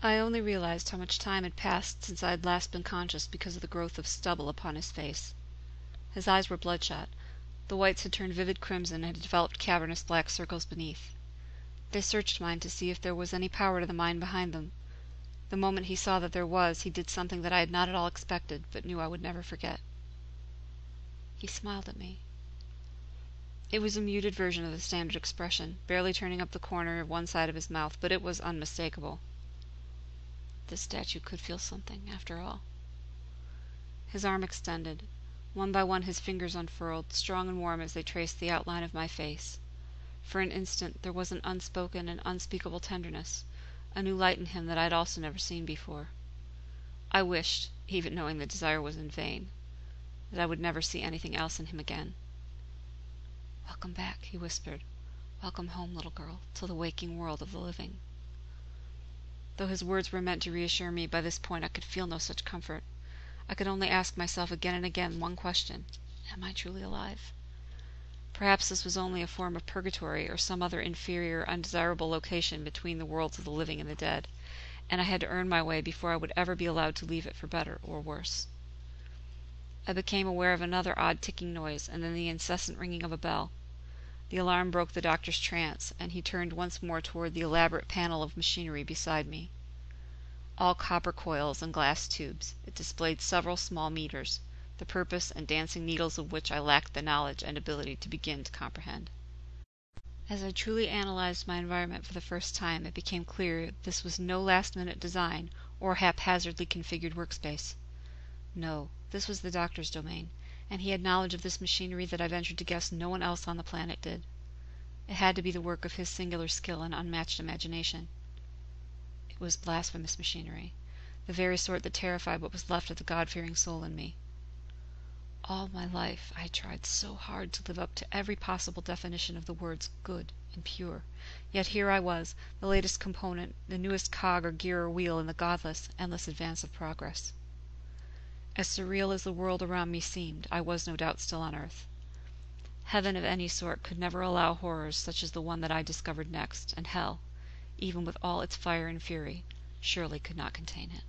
I only realized how much time had passed since I had last been conscious because of the growth of stubble upon his face. His eyes were bloodshot. The whites had turned vivid crimson and had developed cavernous black circles beneath. They searched mine to see if there was any power to the mind behind them. The moment he saw that there was, he did something that I had not at all expected, but knew I would never forget. He smiled at me. It was a muted version of the standard expression, barely turning up the corner of one side of his mouth, but it was unmistakable. The statue could feel something, after all. His arm extended. One by one his fingers unfurled, strong and warm as they traced the outline of my face. For an instant there was an unspoken and unspeakable tenderness, a new light in him that I had also never seen before. I wished, even knowing the desire was in vain, that I would never see anything else in him again. "Welcome back," he whispered. "Welcome home, little girl, to the waking world of the living." Though his words were meant to reassure me, by this point I could feel no such comfort. I could only ask myself again and again one question: am I truly alive? Perhaps this was only a form of purgatory, or some other inferior, undesirable location between the worlds of the living and the dead, and I had to earn my way before I would ever be allowed to leave it for better or worse. I became aware of another odd ticking noise, and then the incessant ringing of a bell. The alarm broke the doctor's trance, and he turned once more toward the elaborate panel of machinery beside me. All copper coils and glass tubes, it displayed several small meters, the purpose and dancing needles of which I lacked the knowledge and ability to begin to comprehend. As I truly analyzed my environment for the first time, it became clear this was no last-minute design or haphazardly configured workspace. No, this was the doctor's domain, and he had knowledge of this machinery that I ventured to guess no one else on the planet did. It had to be the work of his singular skill and unmatched imagination. It was blasphemous machinery, the very sort that terrified what was left of the God-fearing soul in me. All my life I had tried so hard to live up to every possible definition of the words good and pure, yet here I was, the latest component, the newest cog or gear or wheel in the godless, endless advance of progress. As surreal as the world around me seemed, I was no doubt still on Earth. Heaven of any sort could never allow horrors such as the one that I discovered next, and hell, even with all its fire and fury, surely could not contain it.